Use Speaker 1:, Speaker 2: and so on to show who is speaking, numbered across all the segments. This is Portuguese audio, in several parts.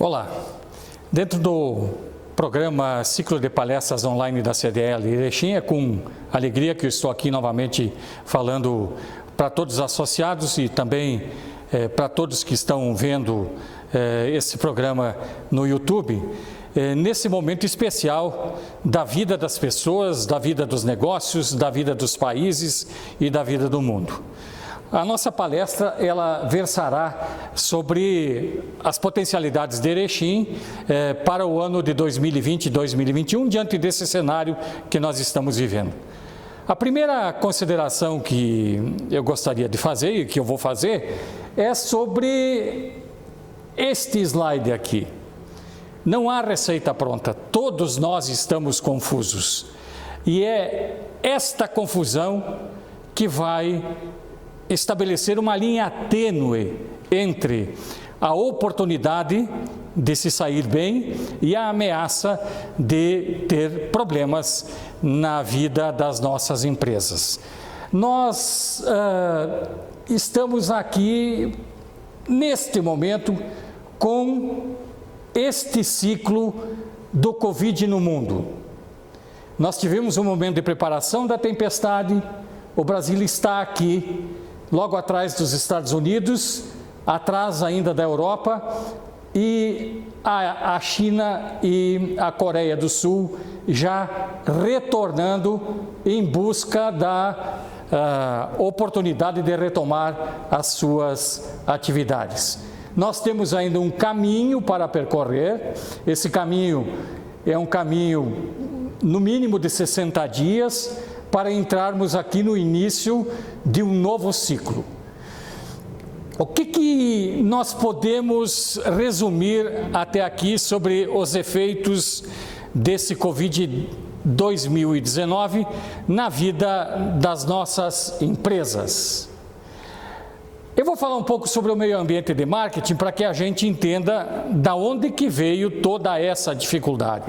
Speaker 1: Olá, dentro do programa Ciclo de Palestras Online da CDL Erechim, é com alegria que eu estou aqui novamente falando para todos os associados e também para todos que estão vendo esse programa no YouTube, nesse momento especial da vida das pessoas, da vida dos negócios, da vida dos países e da vida do mundo. A nossa palestra, ela versará sobre as potencialidades de Erechim para o ano de 2020 e 2021, diante desse cenário que nós estamos vivendo. A primeira consideração que eu gostaria de fazer, e que eu vou fazer, é sobre este slide aqui. Não há receita pronta, todos nós estamos confusos. E é esta confusão que vai estabelecer uma linha tênue entre a oportunidade de se sair bem e a ameaça de ter problemas na vida das nossas empresas. Nós estamos aqui, neste momento, com este ciclo do Covid no mundo. Nós tivemos um momento de preparação da tempestade, o Brasil está aqui, logo atrás dos Estados Unidos, atrás ainda da Europa, e a China e a Coreia do Sul já retornando em busca da oportunidade de retomar as suas atividades. Nós temos ainda um caminho para percorrer, esse caminho é um caminho no mínimo de 60 dias, para entrarmos aqui no início de um novo ciclo. O que nós podemos resumir até aqui sobre os efeitos desse Covid-2019 na vida das nossas empresas? Eu vou falar um pouco sobre o meio ambiente de marketing para que a gente entenda da onde que veio toda essa dificuldade.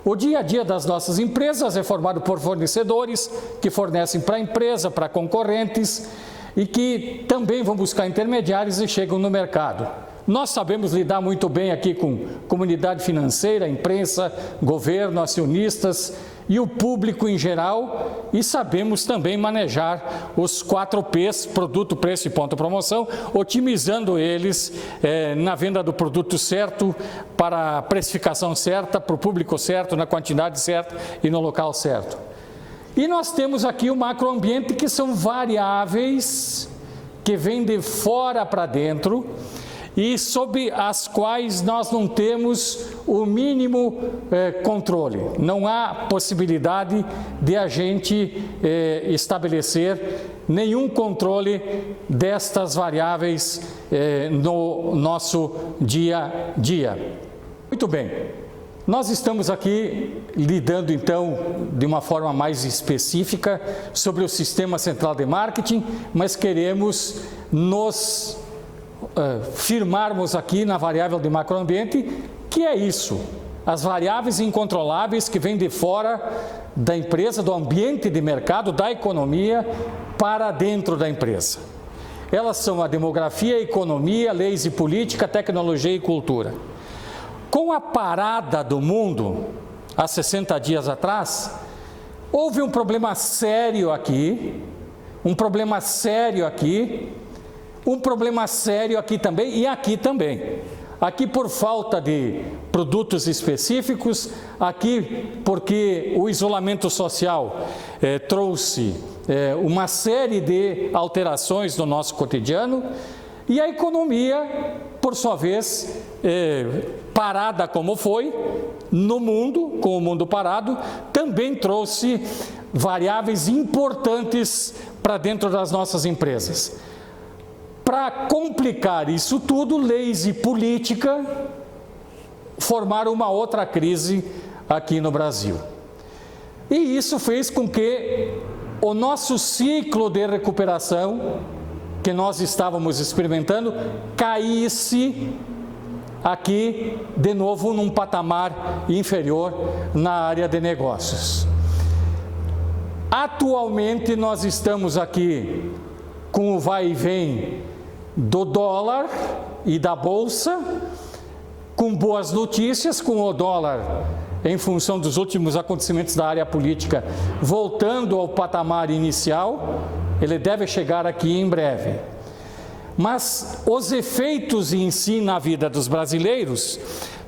Speaker 1: O dia a dia das nossas empresas é formado por fornecedores que fornecem para a empresa, para concorrentes e que também vão buscar intermediários e chegam no mercado. Nós sabemos lidar muito bem aqui com comunidade financeira, imprensa, governo, acionistas e o público em geral, e sabemos também manejar os 4 P's, produto, preço e ponto promoção, otimizando eles na venda do produto certo, para a precificação certa, para o público certo, na quantidade certa e no local certo. E nós temos aqui o macroambiente, que são variáveis que vêm de fora para dentro, e sobre as quais nós não temos o mínimo controle. Não há possibilidade de a gente estabelecer nenhum controle destas variáveis no nosso dia a dia. Muito bem, nós estamos aqui lidando então de uma forma mais específica sobre o Sistema Central de Marketing, mas queremos nos firmarmos aqui na variável de macroambiente, que é isso, as variáveis incontroláveis que vêm de fora da empresa, do ambiente de mercado, da economia, para dentro da empresa. Elas são a demografia, a economia, leis e política, tecnologia e cultura. Com a parada do mundo, há 60 dias atrás, houve um problema sério aqui, um problema sério aqui também e aqui também. Aqui por falta de produtos específicos, aqui porque o isolamento social trouxe uma série de alterações no nosso cotidiano, e a economia, por sua vez, parada como foi, no mundo, com o mundo parado, também trouxe variáveis importantes para dentro das nossas empresas. Para complicar isso tudo, leis e política formaram uma outra crise aqui no Brasil. E isso fez com que o nosso ciclo de recuperação, que nós estávamos experimentando, caísse aqui de novo num patamar inferior na área de negócios. Atualmente nós estamos aqui com o vai e vem do dólar e da bolsa, com boas notícias, com o dólar, em função dos últimos acontecimentos da área política, voltando ao patamar inicial. Ele deve chegar aqui em breve. Mas os efeitos em si na vida dos brasileiros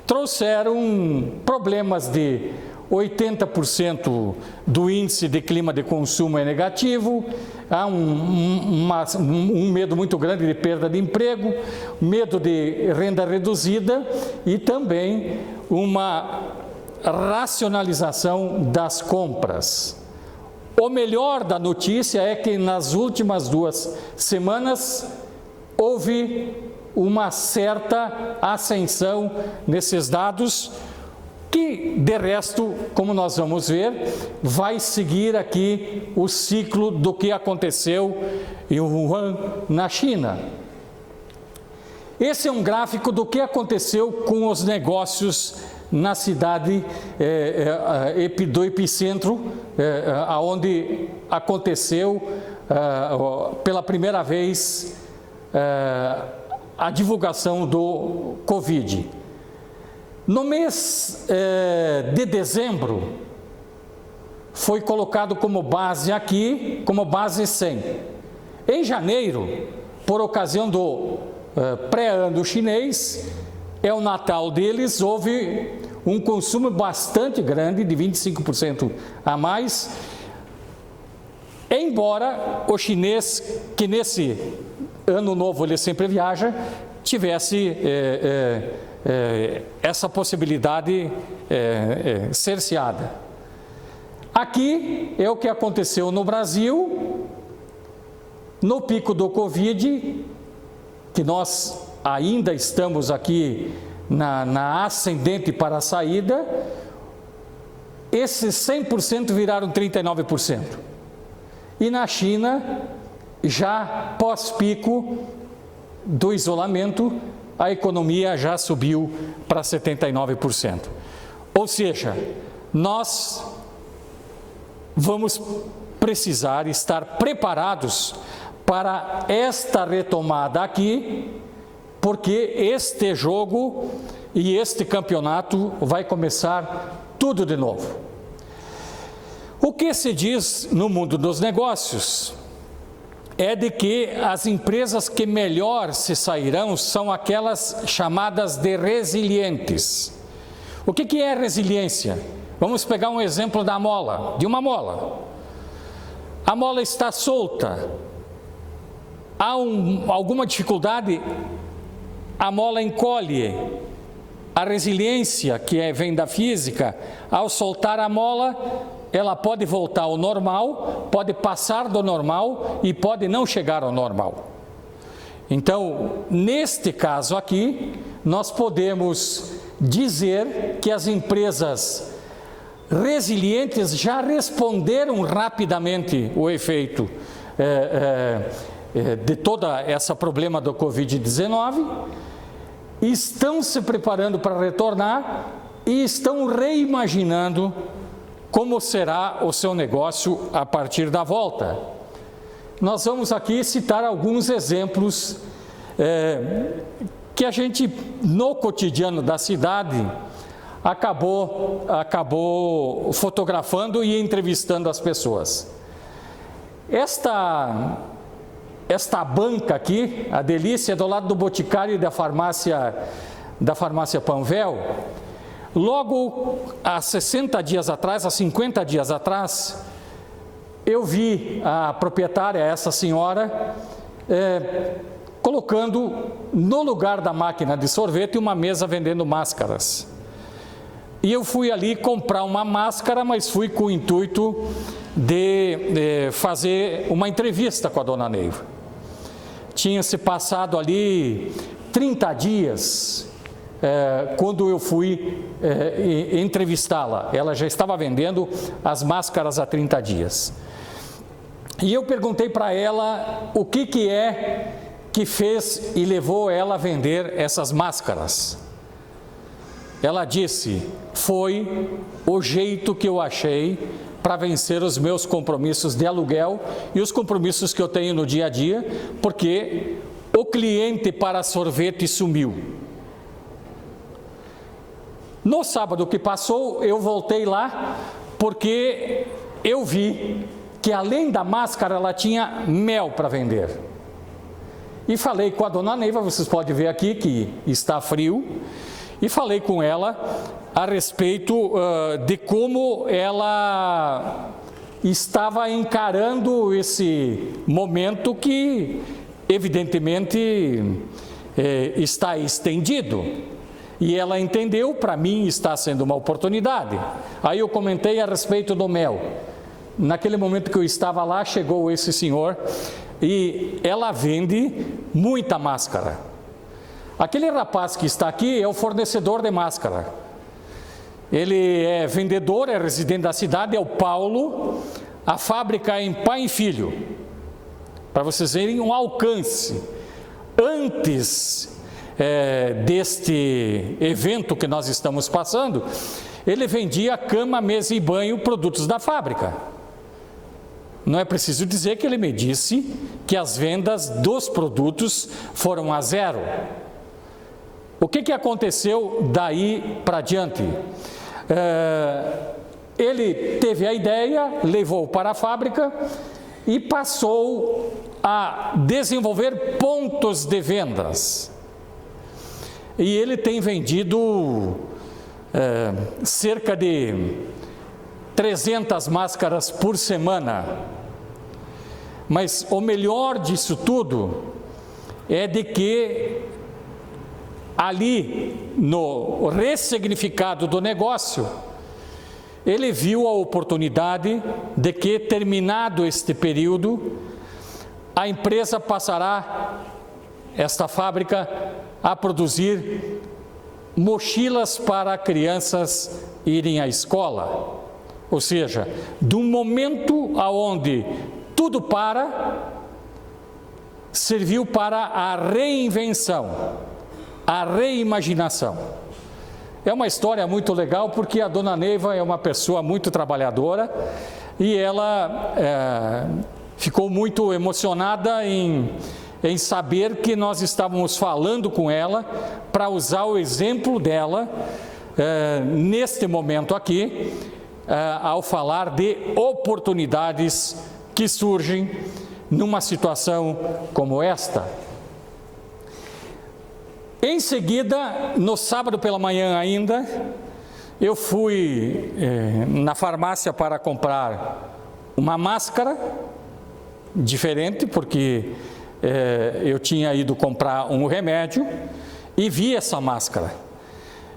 Speaker 1: trouxeram problemas de 80% do índice de clima de consumo é negativo, há um medo muito grande de perda de emprego, medo de renda reduzida e também uma racionalização das compras. O melhor da notícia é que nas últimas 2 semanas houve uma certa ascensão nesses dados, que, de resto, como nós vamos ver, vai seguir aqui o ciclo do que aconteceu em Wuhan, na China. Esse é um gráfico do que aconteceu com os negócios na cidade do epicentro, onde aconteceu pela primeira vez a divulgação do Covid. No mês de dezembro, foi colocado como base aqui, como base 100. Em janeiro, por ocasião do pré-ano chinês, é o Natal deles, houve um consumo bastante grande, de 25% a mais, embora o chinês, que nesse ano novo ele sempre viaja, tivesse essa possibilidade cerceada. Aqui é o que aconteceu no Brasil, no pico do Covid, que nós ainda estamos aqui na ascendente para a saída, esses 100% viraram 39%. E na China, já pós-pico do isolamento, a economia já subiu para 79%. Ou seja, nós vamos precisar estar preparados para esta retomada aqui, porque este jogo e este campeonato vai começar tudo de novo. O que se diz no mundo dos negócios é de que as empresas que melhor se sairão são aquelas chamadas de resilientes. O que é resiliência? Vamos pegar um exemplo da mola, de uma mola. A mola está solta, há alguma dificuldade, a mola encolhe. A resiliência, que vem da física, ao soltar a mola, ela pode voltar ao normal, pode passar do normal e pode não chegar ao normal. Então, neste caso aqui, nós podemos dizer que as empresas resilientes já responderam rapidamente o efeito de toda essa problema do Covid-19, estão se preparando para retornar e estão reimaginando como será o seu negócio a partir da volta. Nós vamos aqui citar alguns exemplos que a gente, no cotidiano da cidade, acabou fotografando e entrevistando as pessoas. Esta banca aqui, a Delícia, é do lado do Boticário e da farmácia Panvel. Logo há 60 dias atrás, há 50 dias atrás, eu vi a proprietária, essa senhora, colocando no lugar da máquina de sorvete uma mesa vendendo máscaras. E eu fui ali comprar uma máscara, mas fui com o intuito de fazer uma entrevista com a dona Neiva. Tinha se passado ali 30 dias quando eu fui entrevistá-la. Ela já estava vendendo as máscaras há 30 dias. E eu perguntei para ela o que é que fez e levou ela a vender essas máscaras. Ela disse: foi o jeito que eu achei para vencer os meus compromissos de aluguel e os compromissos que eu tenho no dia a dia, porque o cliente para sorvete sumiu. No sábado que passou, eu voltei lá, porque eu vi que além da máscara, ela tinha mel para vender. E falei com a dona Neiva, vocês podem ver aqui que está frio, e falei com ela a respeito de como ela estava encarando esse momento que, evidentemente, está estendido. E ela entendeu, para mim está sendo uma oportunidade. Aí eu comentei a respeito do mel. Naquele momento que eu estava lá, chegou esse senhor e ela vende muita máscara. Aquele rapaz que está aqui é o fornecedor de máscara. Ele é vendedor, é residente da cidade, é o Paulo. A fábrica é em Pai e Filho. Para vocês verem um alcance. Antes deste evento que nós estamos passando, ele vendia cama, mesa e banho, produtos da fábrica. Não é preciso dizer que ele me disse que as vendas dos produtos foram a zero. O que aconteceu daí para diante? Ele teve a ideia, levou para a fábrica e passou a desenvolver pontos de vendas. E ele tem vendido cerca de 300 máscaras por semana. Mas o melhor disso tudo é de que ali no ressignificado do negócio, ele viu a oportunidade de que, terminado este período, a empresa passará, esta fábrica, a produzir mochilas para crianças irem à escola. Ou seja, de um momento aonde tudo serviu para a reinvenção, a reimaginação. É uma história muito legal, porque a dona Neiva é uma pessoa muito trabalhadora e ela ficou muito emocionada em saber que nós estávamos falando com ela para usar o exemplo dela neste momento aqui, ao falar de oportunidades que surgem numa situação como esta. Em seguida, no sábado pela manhã ainda, eu fui na farmácia para comprar uma máscara diferente, porque eu tinha ido comprar um remédio e vi essa máscara.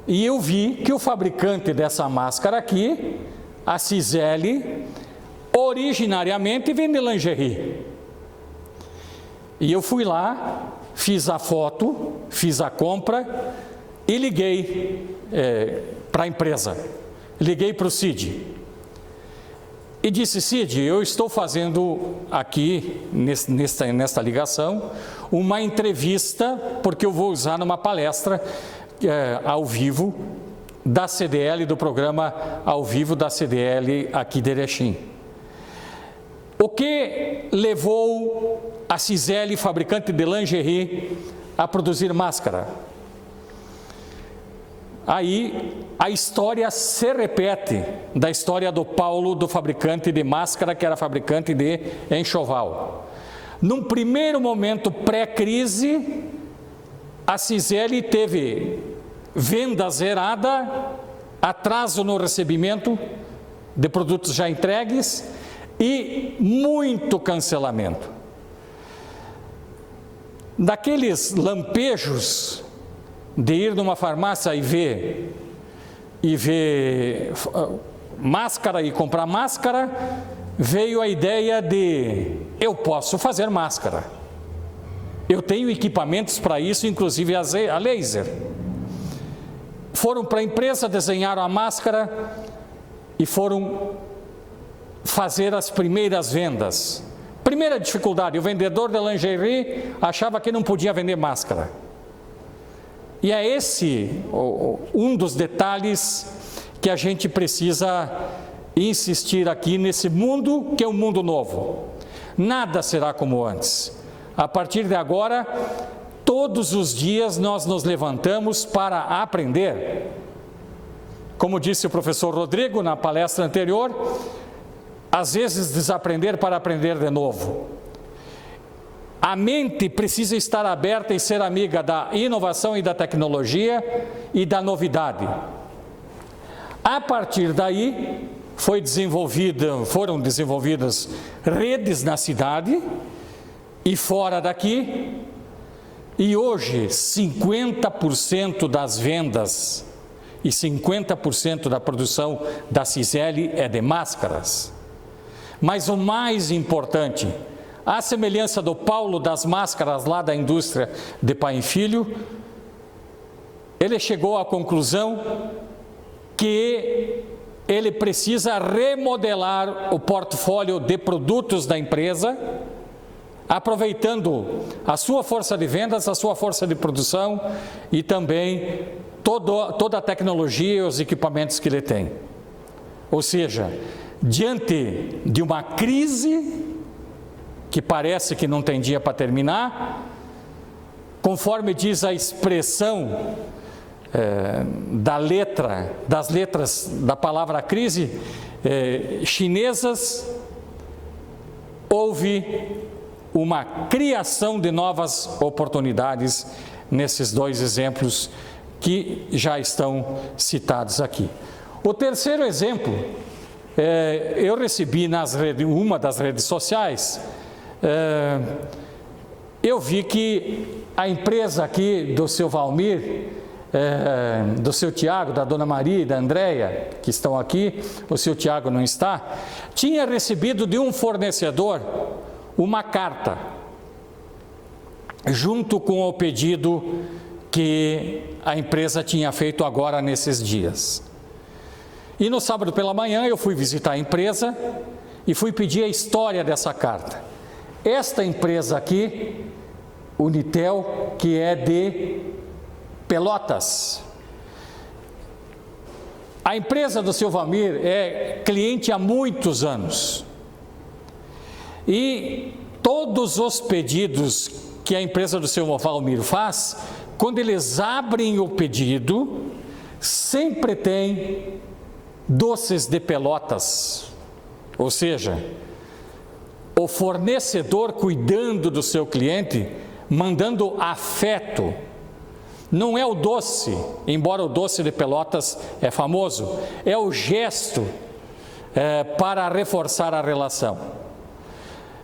Speaker 1: E eu vi que o fabricante dessa máscara aqui, a Cisele, originariamente vende lingerie. E eu fui lá, fiz a foto, fiz a compra e liguei para a empresa. Liguei para o Cid. E disse: Cid, eu estou fazendo aqui, nesta ligação, uma entrevista, porque eu vou usar numa palestra ao vivo da CDL, do programa ao vivo da CDL aqui de Erechim. O que levou a Cisele, fabricante de lingerie, a produzir máscara? Aí a história se repete da história do Paulo, do fabricante de máscara, que era fabricante de enxoval. Num primeiro momento pré-crise, a Cisele teve venda zerada, atraso no recebimento de produtos já entregues e muito cancelamento. Daqueles lampejos de ir numa farmácia e ver máscara e comprar máscara, veio a ideia de: eu posso fazer máscara. Eu tenho equipamentos para isso, inclusive a laser. Foram para a empresa, desenharam a máscara e foram fazer as primeiras vendas. Primeira dificuldade: o vendedor de lingerie achava que não podia vender máscara. E é esse um dos detalhes que a gente precisa insistir aqui nesse mundo, que é um mundo novo. Nada será como antes. A partir de agora, todos os dias nós nos levantamos para aprender. como disse o professor Rodrigo na palestra anterior, às vezes desaprender para aprender de novo. A mente precisa estar aberta e ser amiga da inovação e da tecnologia e da novidade. A partir daí, foram desenvolvidas redes na cidade e fora daqui, e hoje 50% das vendas e 50% da produção da Ciseli é de máscaras. Mas o mais importante, à semelhança do Paulo das máscaras lá da indústria de pai e filho, ele chegou à conclusão que ele precisa remodelar o portfólio de produtos da empresa, aproveitando a sua força de vendas, a sua força de produção e também toda a tecnologia e os equipamentos que ele tem. Ou seja, diante de uma crise que parece que não tem dia para terminar, conforme diz a expressão das letras da palavra crise chinesas, houve uma criação de novas oportunidades nesses dois exemplos que já estão citados aqui. O terceiro exemplo, eu recebi uma das redes sociais, eu vi que a empresa aqui do seu Valmir, do seu Tiago, da Dona Maria e da Andréia, que estão aqui, o seu Tiago não está, tinha recebido de um fornecedor uma carta, junto com o pedido que a empresa tinha feito agora nesses dias. E no sábado pela manhã eu fui visitar a empresa e fui pedir a história dessa carta. Esta empresa aqui, Unitel, que é de Pelotas. A empresa do seu Valmir é cliente há muitos anos. E todos os pedidos que a empresa do seu Valmir faz, quando eles abrem o pedido, sempre tem doces de Pelotas. Ou seja, o fornecedor cuidando do seu cliente, mandando afeto. Não é o doce, embora o doce de Pelotas é famoso, é o gesto para reforçar a relação.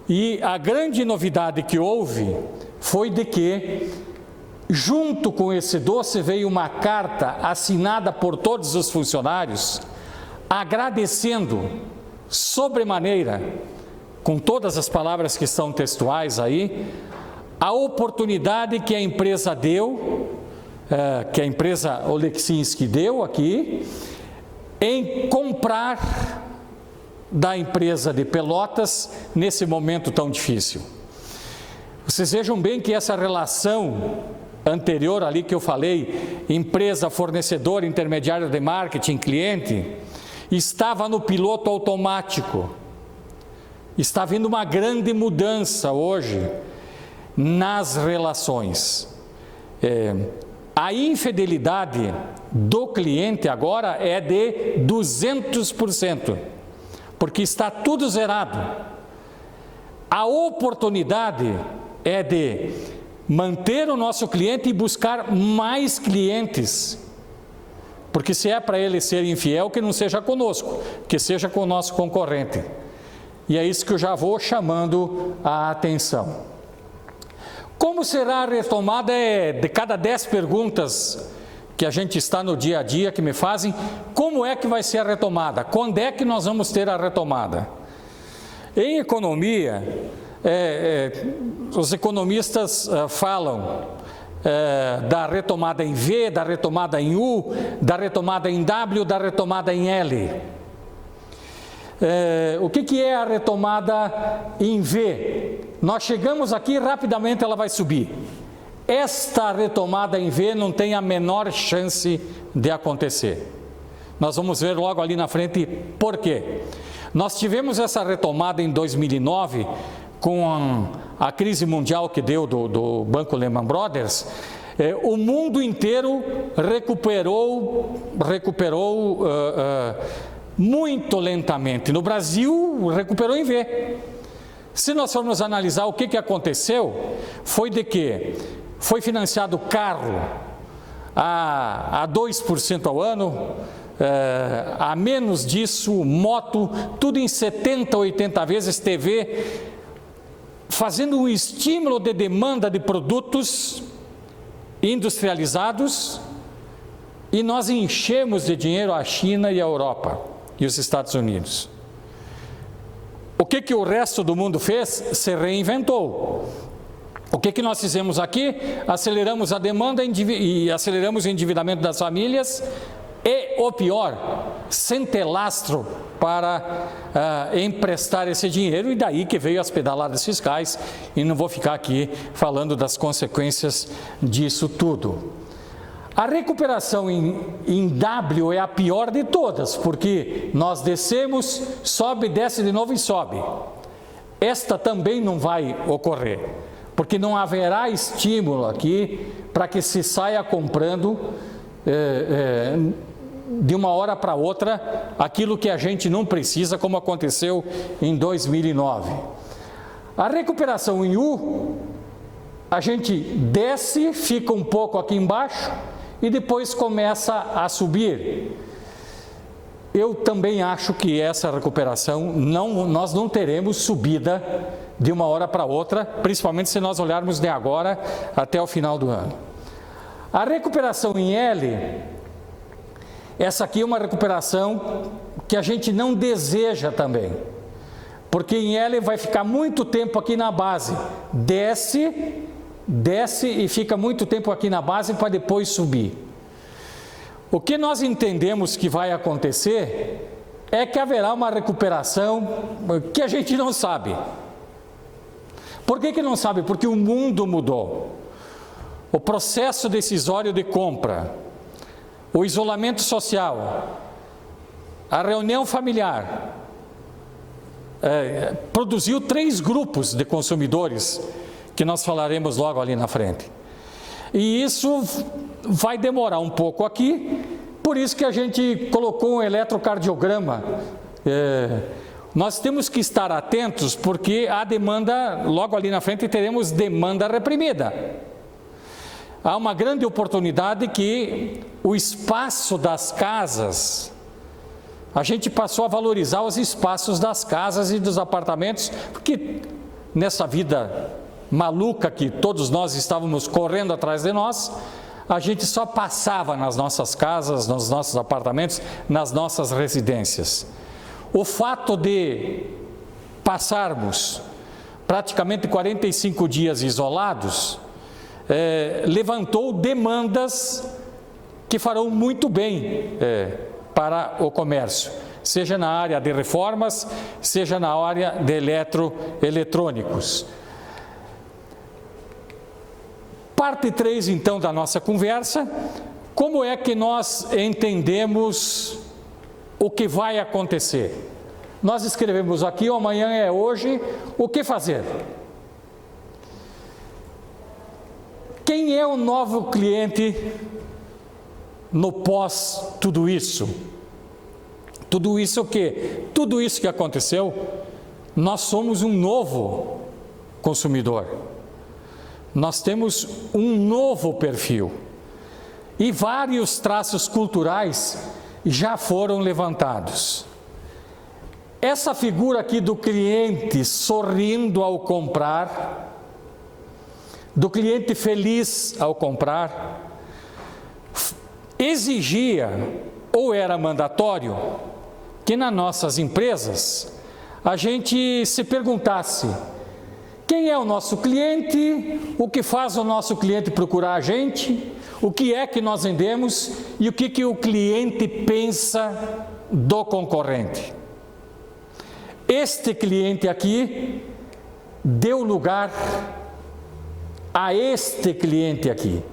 Speaker 1: E a grande novidade que houve foi de que, junto com esse doce, veio uma carta assinada por todos os funcionários, agradecendo sobremaneira, com todas as palavras que estão textuais aí, a oportunidade que a empresa deu, que a empresa Oleksinski deu aqui, em comprar da empresa de Pelotas nesse momento tão difícil. Vocês vejam bem que essa relação anterior ali que eu falei, empresa, fornecedor, intermediário de marketing, cliente, estava no piloto automático. Está vindo uma grande mudança hoje nas relações. A infidelidade do cliente agora é de 200%, porque está tudo zerado. A oportunidade é de manter o nosso cliente e buscar mais clientes, porque se é para ele ser infiel, que não seja conosco, que seja com o nosso concorrente. E é isso que eu já vou chamando a atenção. Como será a retomada? De cada 10 perguntas que a gente está no dia a dia que me fazem, como é que vai ser a retomada? Quando é que nós vamos ter a retomada? Em economia, os economistas falam da retomada em V, da retomada em U, da retomada em W, da retomada em L. O que é a retomada em V? Nós chegamos aqui, rapidamente ela vai subir. Esta retomada em V não tem a menor chance de acontecer. Nós vamos ver logo ali na frente por quê. Nós tivemos essa retomada em 2009, com a crise mundial que deu do Banco Lehman Brothers, o mundo inteiro recuperou muito lentamente. No Brasil, recuperou em V. Se nós formos analisar o que aconteceu, foi de que foi financiado carro a 2% ao ano, a menos disso, moto, tudo em 70, 80 vezes, TV, fazendo um estímulo de demanda de produtos industrializados, e nós enchemos de dinheiro a China e a Europa e os Estados Unidos. O que o resto do mundo fez? Se reinventou. O que nós fizemos aqui? Aceleramos a demanda e aceleramos o endividamento das famílias e, o pior, sem ter lastro para emprestar esse dinheiro, e daí que veio as pedaladas fiscais, e não vou ficar aqui falando das consequências disso tudo. A recuperação em W é a pior de todas, porque nós descemos, sobe, desce de novo e sobe. Esta também não vai ocorrer, porque não haverá estímulo aqui para que se saia comprando de uma hora para outra aquilo que a gente não precisa, como aconteceu em 2009. A recuperação em U, a gente desce, fica um pouco aqui embaixo e depois começa a subir. Eu também acho que essa recuperação, nós não teremos subida de uma hora para outra, principalmente se nós olharmos de agora até o final do ano. A recuperação em L, essa aqui é uma recuperação que a gente não deseja também, porque em L vai ficar muito tempo aqui na base, desce e fica muito tempo aqui na base para depois subir. O que nós entendemos que vai acontecer é que haverá uma recuperação que a gente não sabe. Por que não sabe? Porque o mundo mudou. O processo decisório de compra, o isolamento social, a reunião familiar, produziu 3 grupos de consumidores, que nós falaremos logo ali na frente. E isso vai demorar um pouco aqui, por isso que a gente colocou um eletrocardiograma. Nós temos que estar atentos, porque a demanda, logo ali na frente teremos demanda reprimida. Há uma grande oportunidade que o espaço das casas, a gente passou a valorizar os espaços das casas e dos apartamentos, porque nessa vida maluca que todos nós estávamos correndo atrás de nós, a gente só passava nas nossas casas, nos nossos apartamentos, nas nossas residências. O fato de passarmos praticamente 45 dias isolados, levantou demandas que farão muito bem para o comércio, seja na área de reformas, seja na área de eletrônicos. Parte 3, então, da nossa conversa: como é que nós entendemos o que vai acontecer? Nós escrevemos aqui, o amanhã é hoje, o que fazer? Quem é o novo cliente no pós tudo isso? Tudo isso o quê? Tudo isso que aconteceu, nós somos um novo consumidor. Nós temos um novo perfil e vários traços culturais já foram levantados. Essa figura aqui do cliente sorrindo ao comprar, do cliente feliz ao comprar, exigia, ou era mandatório, que nas nossas empresas a gente se perguntasse: quem é o nosso cliente, o que faz o nosso cliente procurar a gente, o que é que nós vendemos e o que o cliente pensa do concorrente. Este cliente aqui deu lugar a este cliente aqui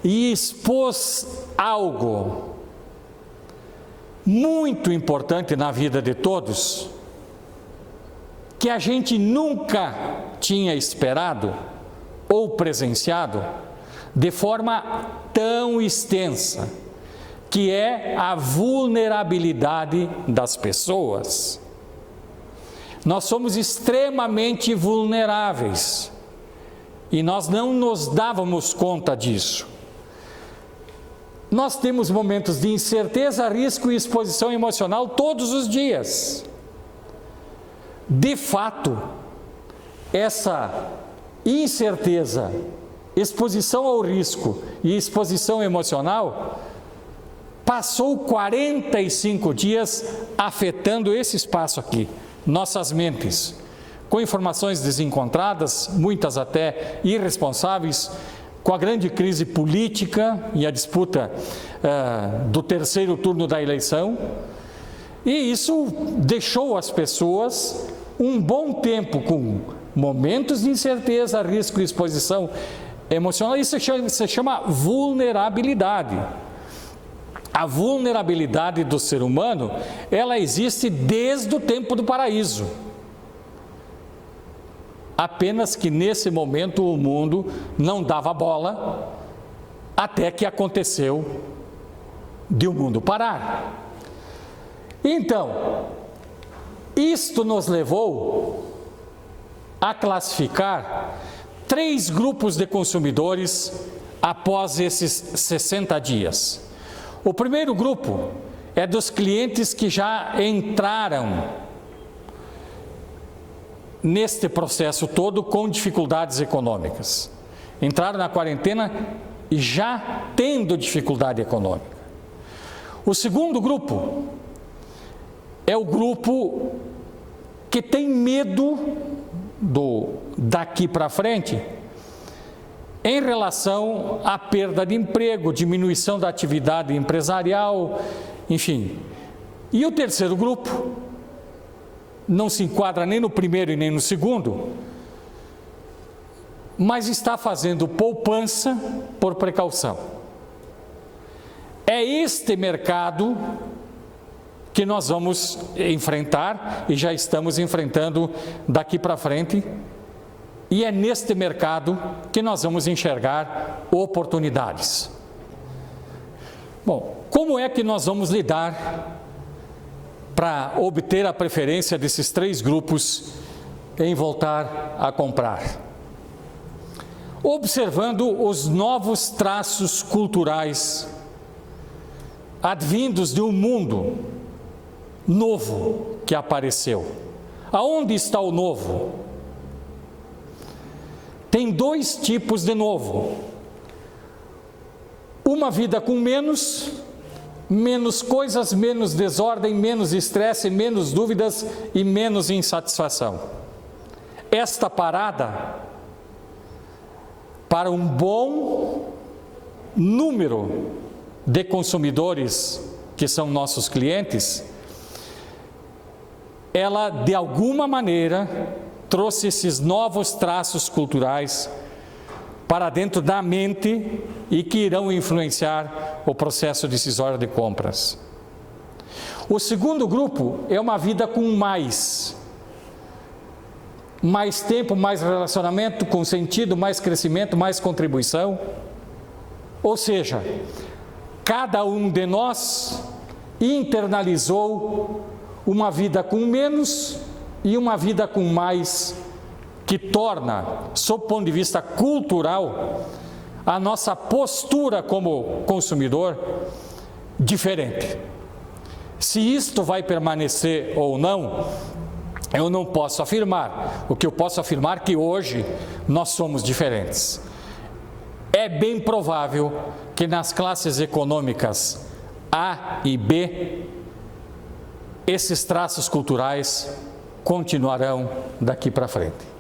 Speaker 1: e expôs algo muito importante na vida de todos, que a gente nunca tinha esperado ou presenciado, de forma tão extensa, que é a vulnerabilidade das pessoas. Nós somos extremamente vulneráveis e nós não nos dávamos conta disso. Nós temos momentos de incerteza, risco e exposição emocional todos os dias. De fato, essa incerteza, exposição ao risco e exposição emocional passou 45 dias afetando esse espaço aqui, nossas mentes, com informações desencontradas, muitas até irresponsáveis, com a grande crise política e a disputa do terceiro turno da eleição, e isso deixou as pessoas um bom tempo com momentos de incerteza, risco e exposição emocional. Isso se chama vulnerabilidade. A vulnerabilidade do ser humano, ela existe desde o tempo do paraíso. Apenas que nesse momento o mundo não dava bola, até que aconteceu de o mundo parar. Então, isto nos levou a classificar 3 grupos de consumidores após esses 60 dias. O primeiro grupo é dos clientes que já entraram neste processo todo com dificuldades econômicas. Entraram na quarentena e já tendo dificuldade econômica. O segundo grupo é o grupo que tem medo daqui para frente em relação à perda de emprego, diminuição da atividade empresarial, enfim. E o terceiro grupo não se enquadra nem no primeiro e nem no segundo, mas está fazendo poupança por precaução. É este mercado que nós vamos enfrentar e já estamos enfrentando daqui para frente, e é neste mercado que nós vamos enxergar oportunidades. Bom, como é que nós vamos lidar para obter a preferência desses 3 grupos em voltar a comprar? Observando os novos traços culturais advindos de um mundo novo que apareceu. Aonde está o novo? Tem 2 tipos de novo. Uma vida com menos coisas, menos desordem, menos estresse, menos dúvidas e menos insatisfação. Esta parada, para um bom número de consumidores que são nossos clientes, ela de alguma maneira trouxe esses novos traços culturais para dentro da mente e que irão influenciar o processo decisório de compras. O segundo grupo é uma vida com mais tempo, mais relacionamento, com sentido, mais crescimento, mais contribuição. Ou seja, cada um de nós internalizou uma vida com menos e uma vida com mais, que torna, sob o ponto de vista cultural, a nossa postura como consumidor diferente. Se isto vai permanecer ou não, eu não posso afirmar. O que eu posso afirmar é que hoje nós somos diferentes. É bem provável que nas classes econômicas A e B, esses traços culturais continuarão daqui para frente.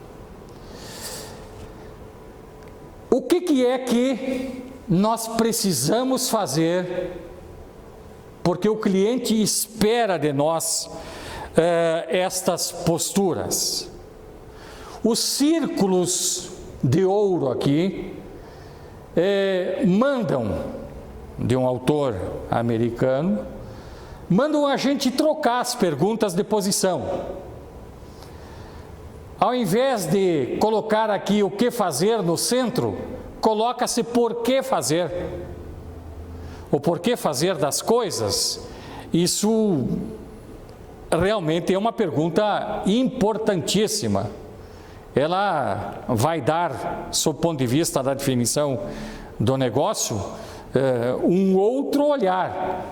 Speaker 1: O que é que nós precisamos fazer, porque o cliente espera de nós estas posturas? Os círculos de ouro aqui mandam, de um autor americano, mandam a gente trocar as perguntas de posição. Ao invés de colocar aqui o que fazer no centro, coloca-se por que fazer. O porquê fazer das coisas, isso realmente é uma pergunta importantíssima. Ela vai dar, sob o ponto de vista da definição do negócio, um outro olhar.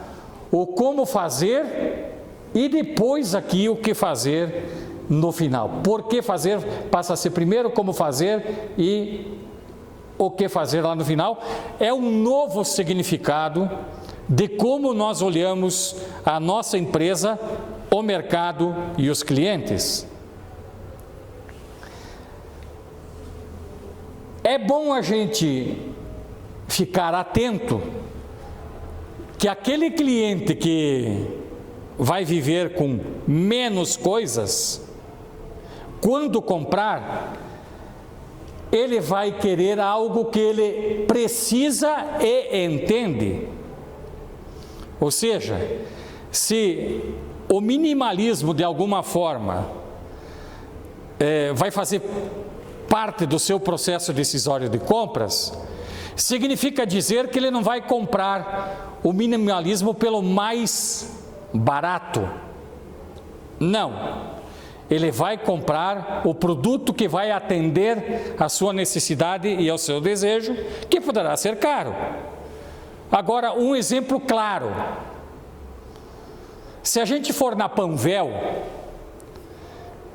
Speaker 1: O como fazer e depois aqui o que fazer no final. Por que fazer passa a ser primeiro como fazer e o que fazer lá no final. É um novo significado de como nós olhamos a nossa empresa, o mercado e os clientes. É bom a gente ficar atento que aquele cliente que vai viver com menos coisas, quando comprar, ele vai querer algo que ele precisa e entende. Ou seja, se o minimalismo de alguma forma vai fazer parte do seu processo decisório de compras, significa dizer que ele não vai comprar o minimalismo pelo mais barato. Não. Ele vai comprar o produto que vai atender à sua necessidade e ao seu desejo, que poderá ser caro. Agora, um exemplo claro. Se a gente for na Panvel,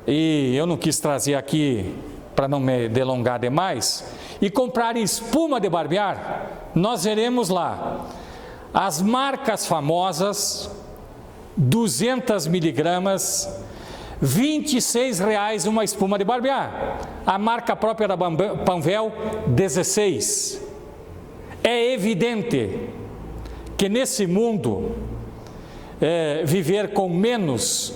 Speaker 1: e eu não quis trazer aqui para não me delongar demais, e comprar espuma de barbear, nós veremos lá as marcas famosas, 200 miligramas, R$26 uma espuma de barbear. A marca própria da Panvel, 16. É evidente que nesse mundo, viver com menos,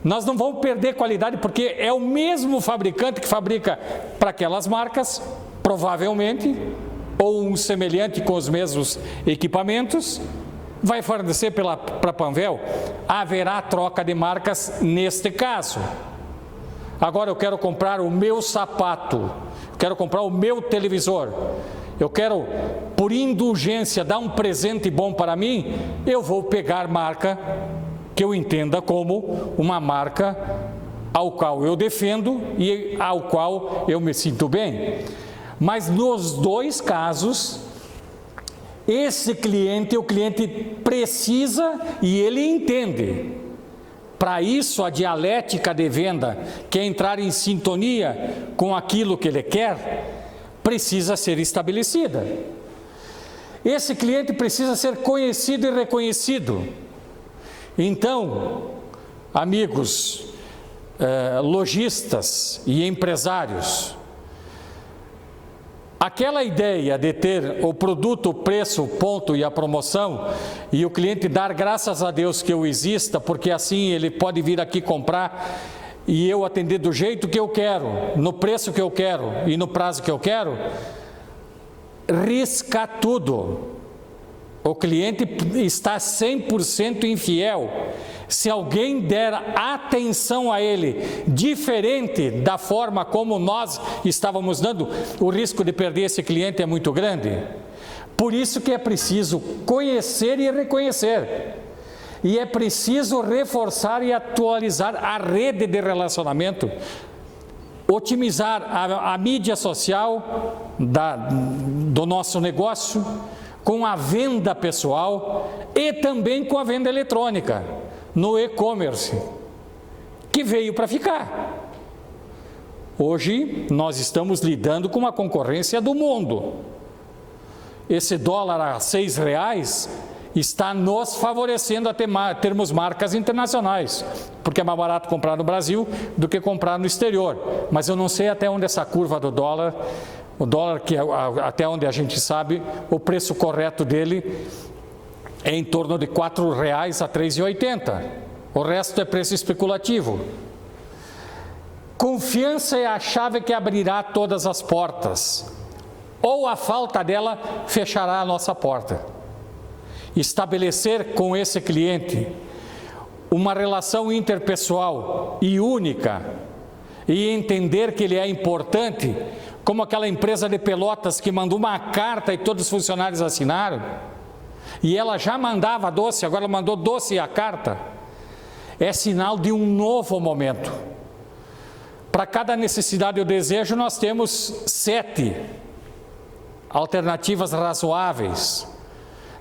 Speaker 1: nós não vamos perder qualidade, porque é o mesmo fabricante que fabrica para aquelas marcas, provavelmente, ou um semelhante com os mesmos equipamentos, vai fornecer para a Panvel. Haverá troca de marcas neste caso. Agora eu quero comprar o meu sapato, quero comprar o meu televisor, eu quero, por indulgência, dar um presente bom para mim, eu vou pegar marca que eu entenda como uma marca ao qual eu defendo e ao qual eu me sinto bem. Mas nos dois casos, esse cliente, o cliente precisa e ele entende. Para isso, a dialética de venda, que é entrar em sintonia com aquilo que ele quer, precisa ser estabelecida. Esse cliente precisa ser conhecido e reconhecido. Então, amigos, lojistas e empresários, aquela ideia de ter o produto, o preço, o ponto e a promoção, e o cliente dar graças a Deus que eu exista, porque assim ele pode vir aqui comprar e eu atender do jeito que eu quero, no preço que eu quero e no prazo que eu quero, risca tudo. O cliente está 100% infiel. Se alguém der atenção a ele, diferente da forma como nós estávamos dando, o risco de perder esse cliente é muito grande. Por isso que é preciso conhecer e reconhecer. E é preciso reforçar e atualizar a rede de relacionamento, otimizar a mídia social do nosso negócio, com a venda pessoal e também com a venda eletrônica, no e-commerce, que veio para ficar. Hoje nós estamos lidando com uma concorrência do mundo. Esse dólar a R$6 está nos favorecendo a termos marcas internacionais, porque é mais barato comprar no Brasil do que comprar no exterior. Mas eu não sei até onde essa curva do dólar, o dólar que até onde a gente sabe, o preço correto dele é em torno de R$4 a R$3,80. O resto é preço especulativo. Confiança é a chave que abrirá todas as portas, ou a falta dela fechará a nossa porta. Estabelecer com esse cliente uma relação interpessoal e única, e entender que ele é importante, como aquela empresa de Pelotas que mandou uma carta e todos os funcionários assinaram, e ela já mandava doce, agora mandou doce e a carta, é sinal de um novo momento. Para cada necessidade ou desejo, nós temos 7 alternativas razoáveis.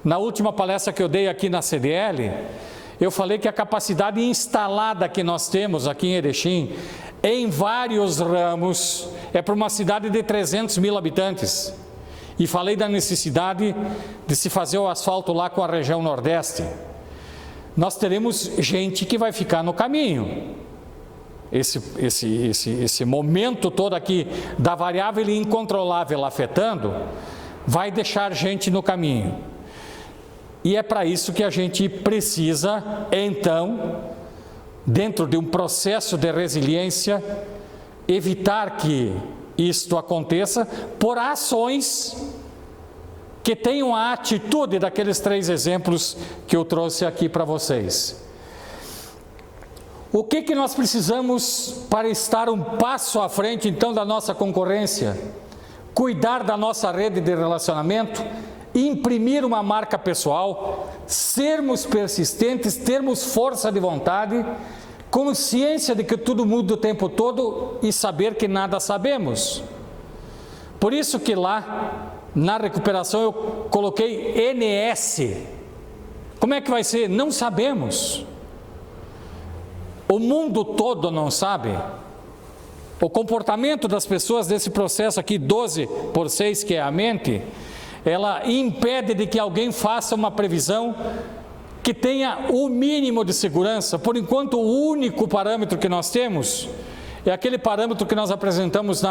Speaker 1: Na última palestra que eu dei aqui na CDL, eu falei que a capacidade instalada que nós temos aqui em Erechim, em vários ramos, é para uma cidade de 300 mil habitantes. E falei da necessidade de se fazer o asfalto lá com a região Nordeste. Nós teremos gente que vai ficar no caminho. Esse momento todo aqui da variável incontrolável afetando, vai deixar gente no caminho. E é para isso que a gente precisa, então, dentro de um processo de resiliência, evitar que isto aconteça por ações que tenham a atitude daqueles 3 exemplos que eu trouxe aqui para vocês. O que nós precisamos para estar um passo à frente, então, da nossa concorrência? Cuidar da nossa rede de relacionamento, imprimir uma marca pessoal, sermos persistentes, termos força de vontade, consciência de que tudo muda o tempo todo e saber que nada sabemos. Por isso que lá, na recuperação, eu coloquei NS. Como é que vai ser? Não sabemos. O mundo todo não sabe. O comportamento das pessoas desse processo aqui, 12/6, que é a mente, ela impede de que alguém faça uma previsão que tenha o mínimo de segurança. Por enquanto, o único parâmetro que nós temos é aquele parâmetro que nós apresentamos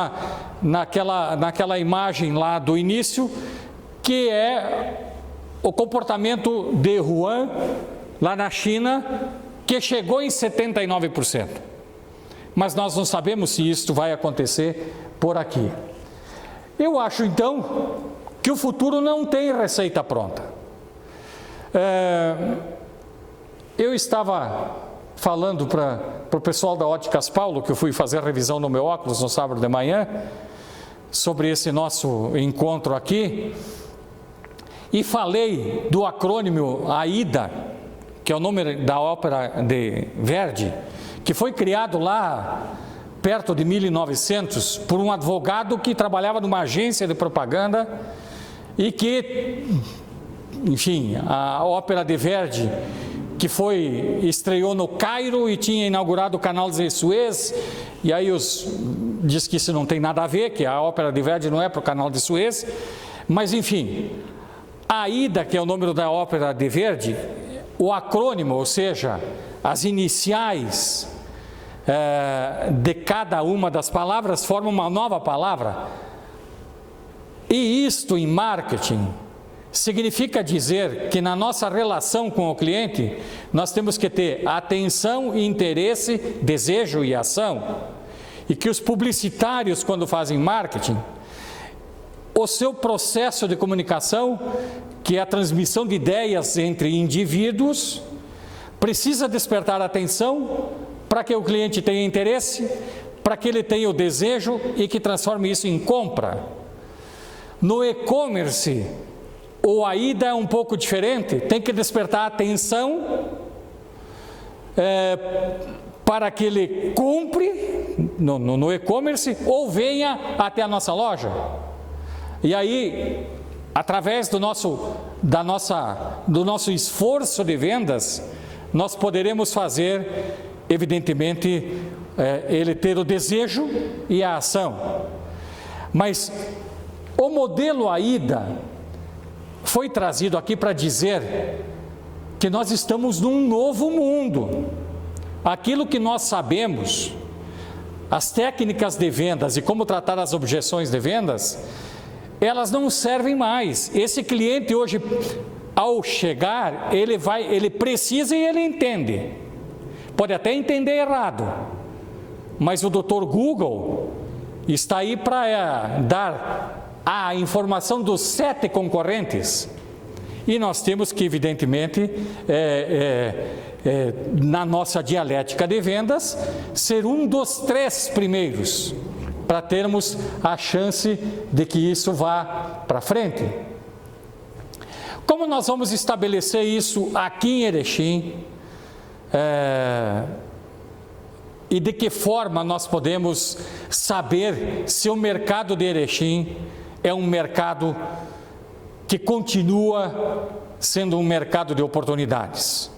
Speaker 1: naquela imagem lá do início, que é o comportamento de Wuhan, lá na China, que chegou em 79%. Mas nós não sabemos se isto vai acontecer por aqui. Eu acho, então, que o futuro não tem receita pronta. Eu estava falando para o pessoal da Óticas Paulo, que eu fui fazer a revisão no meu óculos no sábado de manhã, sobre esse nosso encontro aqui, e falei do acrônimo AIDA, que é o nome da ópera de Verdi, que foi criado lá perto de 1900 por um advogado que trabalhava numa agência de propaganda e que, enfim, a ópera de Verdi, que estreou no Cairo e tinha inaugurado o canal de Suez, e aí diz que isso não tem nada a ver, que a ópera de Verdi não é para o canal de Suez, mas enfim, a AIDA, que é o nome da ópera de Verdi, o acrônimo, ou seja, as iniciais de cada uma das palavras formam uma nova palavra. E isto em marketing significa dizer que na nossa relação com o cliente, nós temos que ter atenção, interesse, desejo e ação. E que os publicitários, quando fazem marketing, o seu processo de comunicação, que é a transmissão de ideias entre indivíduos, precisa despertar atenção para que o cliente tenha interesse, para que ele tenha o desejo e que transforme isso em compra. No e-commerce, o AIDA é um pouco diferente, tem que despertar atenção para que ele compre no e-commerce ou venha até a nossa loja. E aí, através do nosso esforço de vendas, nós poderemos fazer, evidentemente, ele ter o desejo e a ação. Mas o modelo AIDA foi trazido aqui para dizer que nós estamos num novo mundo. Aquilo que nós sabemos, as técnicas de vendas e como tratar as objeções de vendas, elas não servem mais. Esse cliente hoje, ao chegar, ele precisa e ele entende. Pode até entender errado, mas o Dr. Google está aí para dar a informação dos 7 concorrentes. E nós temos que, evidentemente, na nossa dialética de vendas, ser um dos 3 primeiros, para termos a chance de que isso vá para frente. Como nós vamos estabelecer isso aqui em Erechim? E de que forma nós podemos saber se o mercado de Erechim é um mercado que continua sendo um mercado de oportunidades?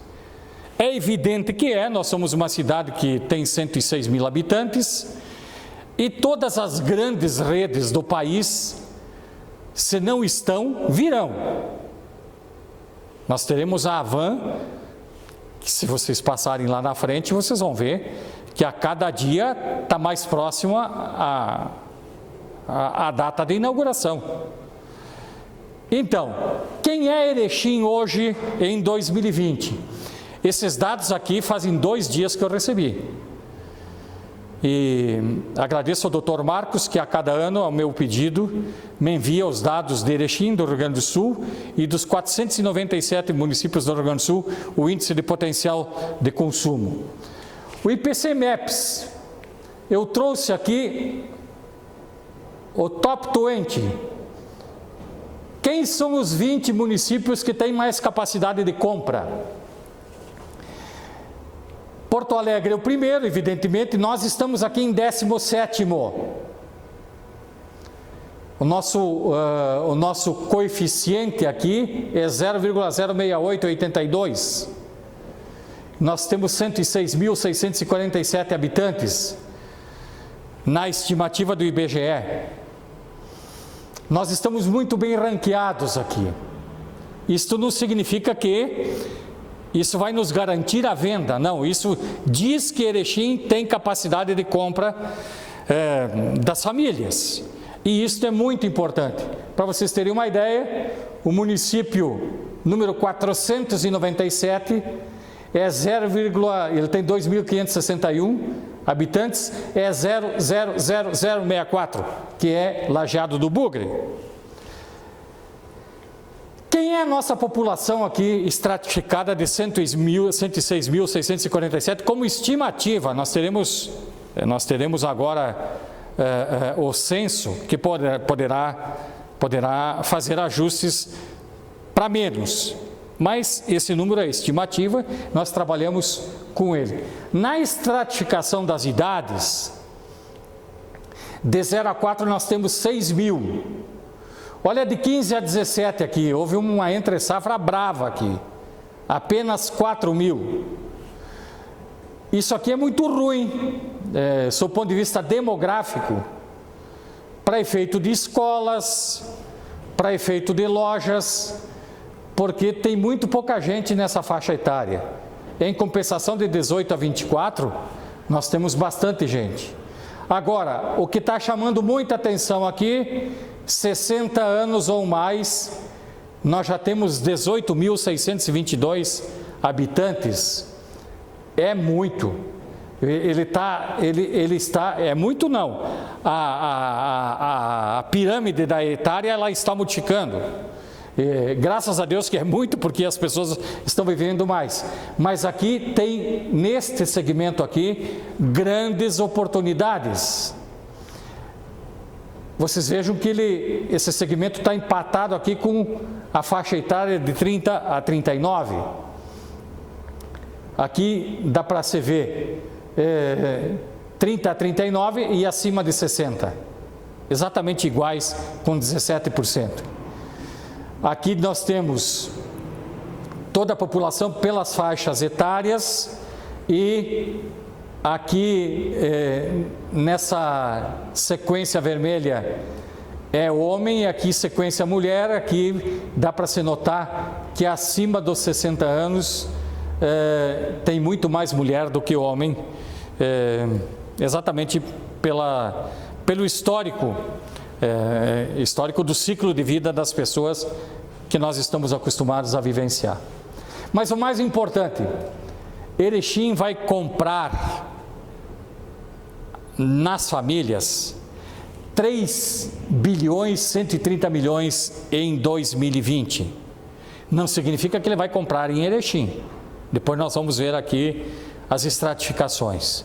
Speaker 1: É evidente que nós somos uma cidade que tem 106 mil habitantes e todas as grandes redes do país, se não estão, virão. Nós teremos a Havan, que se vocês passarem lá na frente, vocês vão ver que a cada dia está mais próxima a data de inauguração. Então, quem é Erechim hoje em 2020? Esses dados aqui fazem 2 dias que eu recebi. E agradeço ao Dr. Marcos, que a cada ano, ao meu pedido, me envia os dados de Erechim, do Rio Grande do Sul, e dos 497 municípios do Rio Grande do Sul, o índice de potencial de consumo. O IPC Maps, eu trouxe aqui o Top 20. Quem são os 20 municípios que têm mais capacidade de compra? Porto Alegre é o primeiro, evidentemente, nós estamos aqui em 17º. O nosso coeficiente aqui é 0,06882. Nós temos 106.647 habitantes na estimativa do IBGE. Nós estamos muito bem ranqueados aqui. Isto não significa que isso vai nos garantir a venda, não. Isso diz que Erechim tem capacidade de compra das famílias. E isso é muito importante. Para vocês terem uma ideia, o município número 497 ele tem 2.561 habitantes, é 0,00064, que é Lajeado do Bugre. Quem é a nossa população aqui estratificada de 106.647 como estimativa? Nós teremos agora o censo que poderá fazer ajustes para menos, mas esse número é estimativa, nós trabalhamos com ele. Na estratificação das idades, de 0 a 4 nós temos 6 mil. Olha, de 15 a 17 aqui, houve uma entre-safra brava aqui, apenas 4 mil. Isso aqui é muito ruim, sob o ponto de vista demográfico, para efeito de escolas, para efeito de lojas, porque tem muito pouca gente nessa faixa etária. Em compensação, de 18 a 24, nós temos bastante gente. Agora, o que está chamando muita atenção aqui, 60 anos ou mais, nós já temos 18.622 habitantes. É muito. É muito não. A pirâmide da etária, ela está multiplicando. Graças a Deus que é muito, porque as pessoas estão vivendo mais. Mas aqui tem, neste segmento aqui, grandes oportunidades. Vocês vejam que esse segmento está empatado aqui com a faixa etária de 30 a 39. Aqui dá para se ver 30 a 39 e acima de 60. Exatamente iguais, com 17%. Aqui nós temos toda a população pelas faixas etárias e aqui nessa sequência vermelha é homem e aqui sequência mulher. Aqui dá para se notar que acima dos 60 anos tem muito mais mulher do que homem, exatamente pelo histórico do ciclo de vida das pessoas que nós estamos acostumados a vivenciar. Mas o mais importante, Erechim vai comprar nas famílias 3 bilhões 130 milhões em 2020. Não significa que ele vai comprar em Erechim. Depois nós vamos ver aqui as estratificações.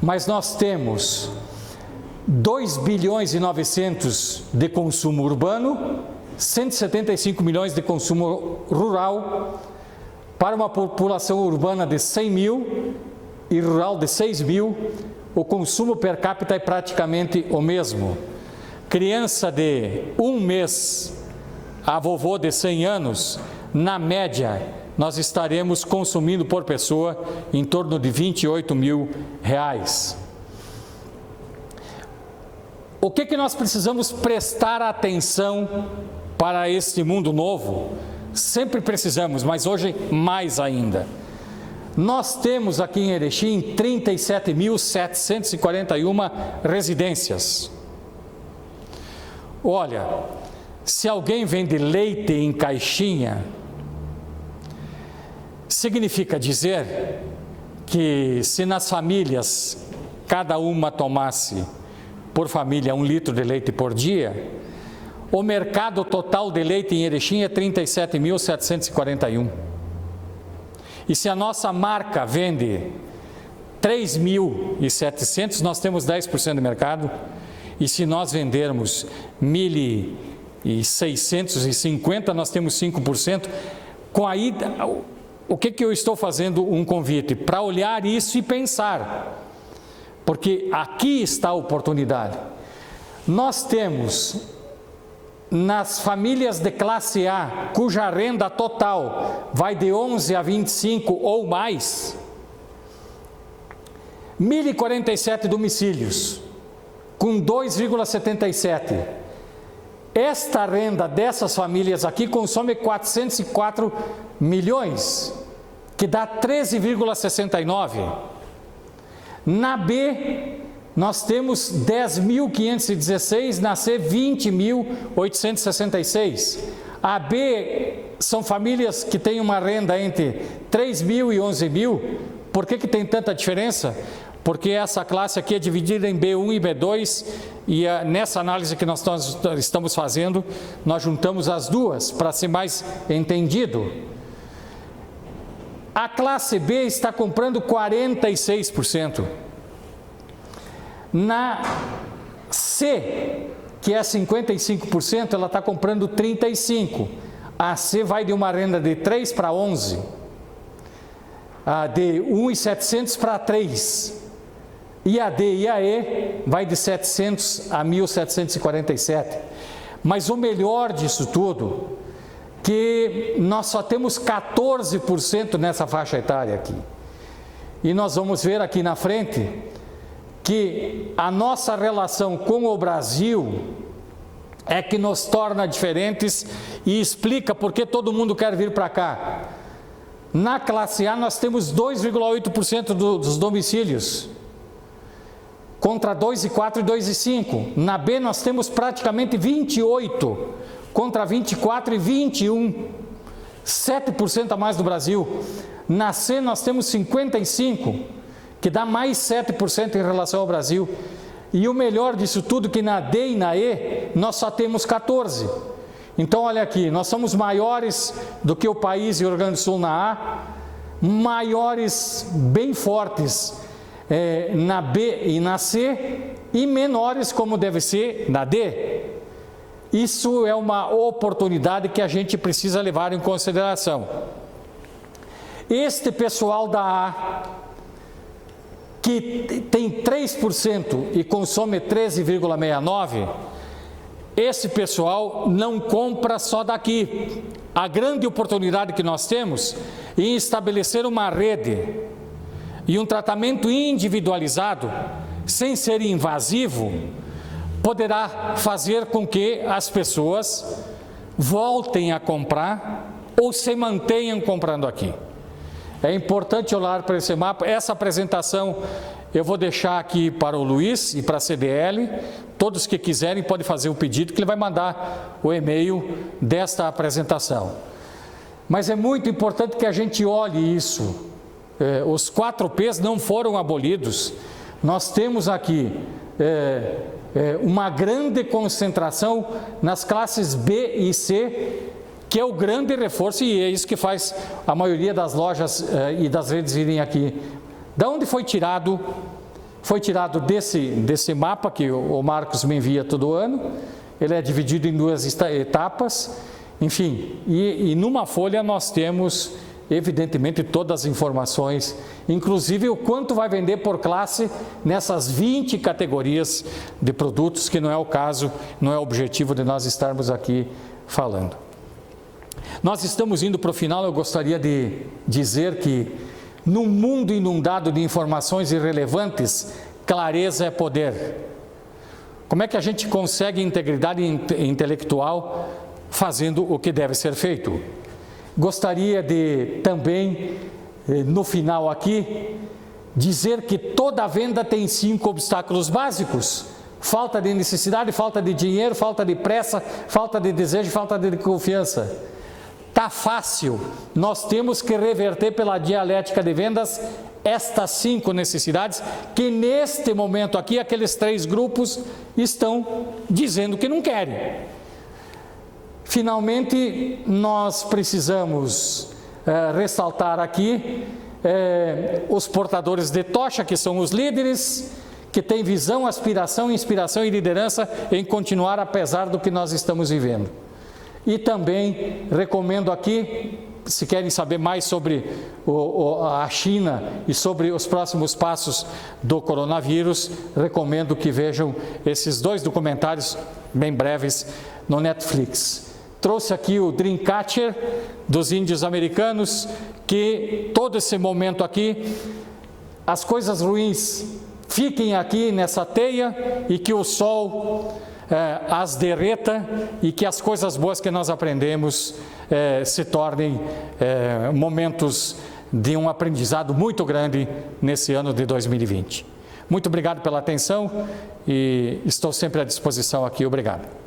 Speaker 1: Mas nós temos 2 bilhões e 900 de consumo urbano, 175 milhões de consumo rural, para uma população urbana de 100 mil e rural de 6 mil, o consumo per capita é praticamente o mesmo. Criança de 1 mês a vovô de 100 anos, na média, nós estaremos consumindo por pessoa em torno de R$28 mil. O que nós precisamos prestar atenção para este mundo novo? Sempre precisamos, mas hoje mais ainda. Nós temos aqui em Erechim 37.741 residências. Olha, se alguém vende leite em caixinha, significa dizer que se nas famílias cada uma tomasse por família 1 litro de leite por dia, o mercado total de leite em Erechim é 37.741. E se a nossa marca vende 3.700, nós temos 10% do mercado. E se nós vendermos 1.650, nós temos 5%. Com aí, o que eu estou fazendo um convite? Para olhar isso e pensar. Porque aqui está a oportunidade. Nós temos, nas famílias de classe A, cuja renda total vai de 11 a 25 ou mais, 1.047 domicílios, com 2,77. Esta renda dessas famílias aqui consome 404 milhões, que dá 13,69. Na B, nós temos 10.516, na C, 20.866. A B são famílias que têm uma renda entre 3 mil e 11 mil. Por que tem tanta diferença? Porque essa classe aqui é dividida em B1 e B2, e nessa análise que nós estamos fazendo, nós juntamos as duas para ser mais entendido. A classe B está comprando 46%. Na C, que é 55%, ela está comprando 35%. A C vai de uma renda de 3 para 11. A de 1.700 para 3. E a D e a E vai de 700 a 1.747. Mas o melhor disso tudo, que nós só temos 14% nessa faixa etária aqui. E nós vamos ver aqui na frente que a nossa relação com o Brasil é que nos torna diferentes e explica por que todo mundo quer vir para cá. Na classe A nós temos 2,8% dos domicílios, contra 2,4 e 2,5. Na B nós temos praticamente 28, contra 24 e 21, 7% a mais do Brasil. Na C nós temos 55, que dá mais 7% em relação ao Brasil. E o melhor disso tudo, que na D e na E, nós só temos 14. Então, olha aqui, nós somos maiores do que o país e o Rio Grande do Sul na A, maiores, bem fortes na B e na C, e menores, como deve ser, na D. Isso é uma oportunidade que a gente precisa levar em consideração. Este pessoal da A, que tem 3% e consome 13,69%, esse pessoal não compra só daqui. A grande oportunidade que nós temos em estabelecer uma rede e um tratamento individualizado, sem ser invasivo, poderá fazer com que as pessoas voltem a comprar ou se mantenham comprando aqui. É importante olhar para esse mapa. Essa apresentação eu vou deixar aqui para o Luiz e para a CDL. Todos que quiserem podem fazer o pedido, que ele vai mandar o e-mail desta apresentação. Mas é muito importante que a gente olhe isso. Os 4 P's não foram abolidos. Nós temos aqui uma grande concentração nas classes B e C, que é o grande reforço, e é isso que faz a maioria das lojas e das redes virem aqui. Da onde foi tirado foi tirado desse mapa que o Marcos me envia todo ano. Ele é dividido em 2 etapas, enfim, e numa folha nós temos, evidentemente, todas as informações, inclusive o quanto vai vender por classe nessas 20 categorias de produtos, que não é o caso, não é o objetivo de nós estarmos aqui falando. Nós estamos indo para o final. Eu gostaria de dizer que, num mundo inundado de informações irrelevantes, clareza é poder. Como é que a gente consegue integridade intelectual fazendo o que deve ser feito? Gostaria de também, no final aqui, dizer que toda venda tem 5 obstáculos básicos: falta de necessidade, falta de dinheiro, falta de pressa, falta de desejo, falta de confiança. Tá fácil, nós temos que reverter pela dialética de vendas estas 5 necessidades que neste momento aqui aqueles 3 grupos estão dizendo que não querem. Finalmente, nós precisamos ressaltar aqui os portadores de tocha, que são os líderes, que têm visão, aspiração, inspiração e liderança em continuar apesar do que nós estamos vivendo. E também recomendo aqui, se querem saber mais sobre a China e sobre os próximos passos do coronavírus, recomendo que vejam esses 2 documentários bem breves no Netflix. Trouxe aqui o Dreamcatcher dos índios americanos, que todo esse momento aqui, as coisas ruins fiquem aqui nessa teia e que o sol as derreta e que as coisas boas que nós aprendemos se tornem momentos de um aprendizado muito grande nesse ano de 2020. Muito obrigado pela atenção e estou sempre à disposição aqui. Obrigado.